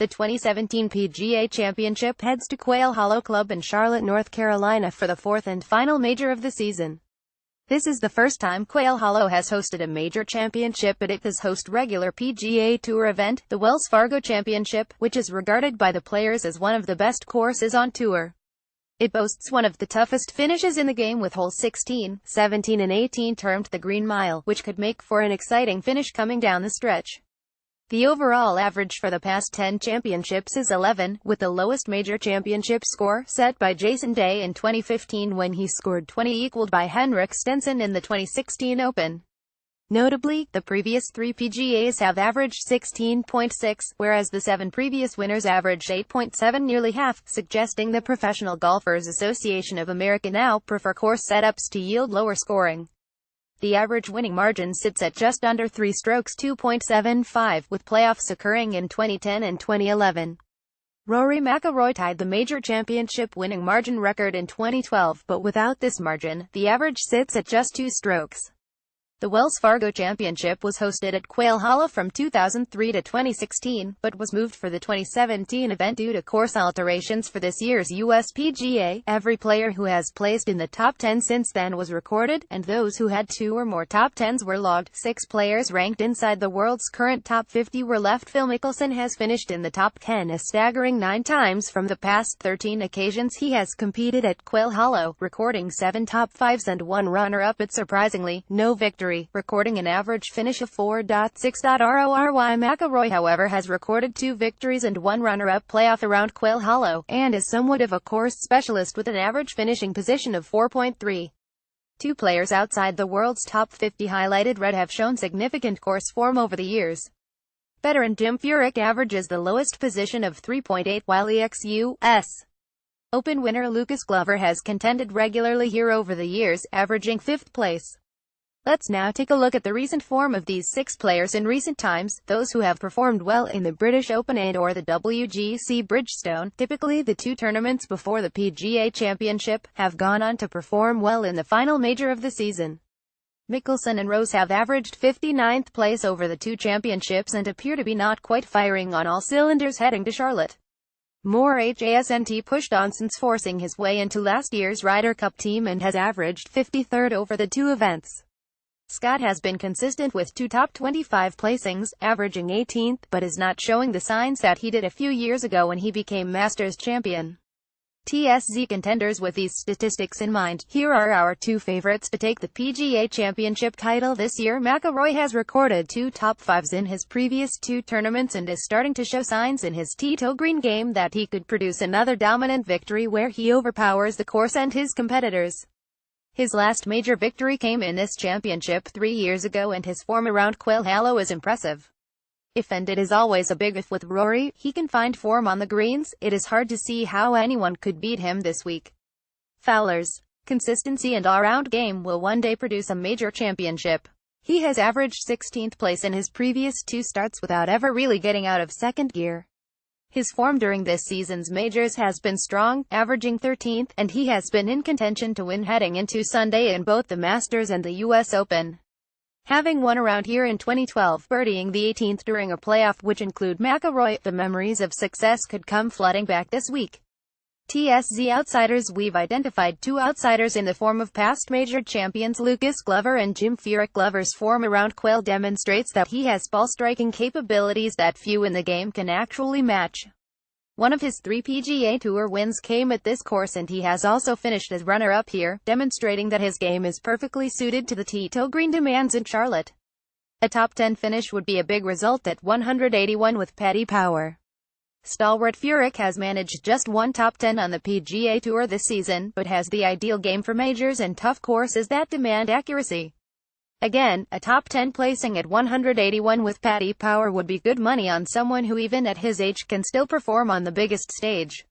The 2017 PGA Championship heads to Quail Hollow Club in Charlotte, North Carolina for the fourth and final major of the season. This is the first time Quail Hollow has hosted a major championship, but it does host regular PGA Tour event, the Wells Fargo Championship, which is regarded by the players as one of the best courses on tour. It boasts one of the toughest finishes in the game, with holes 16, 17 and 18 termed the Green Mile, which could make for an exciting finish coming down the stretch. The overall average for the past 10 championships is 11, with the lowest major championship score set by Jason Day in 2015 when he scored 20, equaled by Henrik Stenson in the 2016 Open. Notably, the previous 3 PGAs have averaged 16.6, whereas the 7 previous winners averaged 8.7, nearly half, suggesting the Professional Golfers Association of America now prefer course setups to yield lower scoring. The average winning margin sits at just under 3 strokes, 2.75, with playoffs occurring in 2010 and 2011. Rory McIlroy tied the major championship winning margin record in 2012, but without this margin, the average sits at just 2 strokes. The Wells Fargo Championship was hosted at Quail Hollow from 2003 to 2016, but was moved for the 2017 event due to course alterations for this year's US PGA. Every player who has placed in the top 10 since then was recorded, and those who had 2 or more top 10s were logged. 6 players ranked inside the world's current top 50 were left. Phil Mickelson has finished in the top 10 a staggering 9 times from the past 13 occasions he has competed at Quail Hollow, recording 7 top 5s and 1 runner-up, but surprisingly, no victory, recording an average finish of 4.6. Rory McIlroy, however, has recorded 2 victories and 1 runner-up playoff around Quail Hollow, and is somewhat of a course specialist with an average finishing position of 4.3. 2 players outside the world's top 50 highlighted red have shown significant course form over the years. Veteran Jim Furyk averages the lowest position of 3.8, while ex-US Open winner Lucas Glover has contended regularly here over the years, averaging 5th place. Let's now take a look at the recent form of these 6 players in recent times, those who have performed well in the British Open and or the WGC Bridgestone, typically the 2 tournaments before the PGA Championship, have gone on to perform well in the final major of the season. Mickelson and Rose have averaged 59th place over the 2 championships and appear to be not quite firing on all cylinders heading to Charlotte. Moore hasn't pushed on since forcing his way into last year's Ryder Cup team and has averaged 53rd over the 2 events. Scott has been consistent with 2 top 25 placings, averaging 18th, but is not showing the signs that he did a few years ago when he became Masters champion. TSZ contenders. With these statistics in mind, here are our 2 favorites to take the PGA Championship title this year. McIlroy has recorded 2 top 5s in his previous 2 tournaments and is starting to show signs in his Tito Green game that he could produce another dominant victory where he overpowers the course and his competitors. His last major victory came in this championship 3 years ago, and his form around Quail Hollow is impressive. And it is always a big if with Rory. He can find form on the greens. It is hard to see how anyone could beat him this week. Fowler's consistency and all-round game will one day produce a major championship. He has averaged 16th place in his previous 2 starts without ever really getting out of second gear. His form during this season's majors has been strong, averaging 13th, and he has been in contention to win heading into Sunday in both the Masters and the US Open. Having won around here in 2012, birdieing the 18th during a playoff which include McIlroy, the memories of success could come flooding back this week. TSZ outsiders. We've identified 2 outsiders in the form of past major champions Lucas Glover and Jim Furyk. Glover's form around Quail demonstrates that he has ball striking capabilities that few in the game can actually match. One of his 3 PGA Tour wins came at this course, and he has also finished as runner-up here, demonstrating that his game is perfectly suited to the Tito Green demands in Charlotte. A top 10 finish would be a big result at 181 with Paddy Power. Stalwart Furyk has managed just 1 top 10 on the PGA Tour this season, but has the ideal game for majors and tough courses that demand accuracy. Again, a top 10 placing at 181 with Paddy Power would be good money on someone who even at his age can still perform on the biggest stage.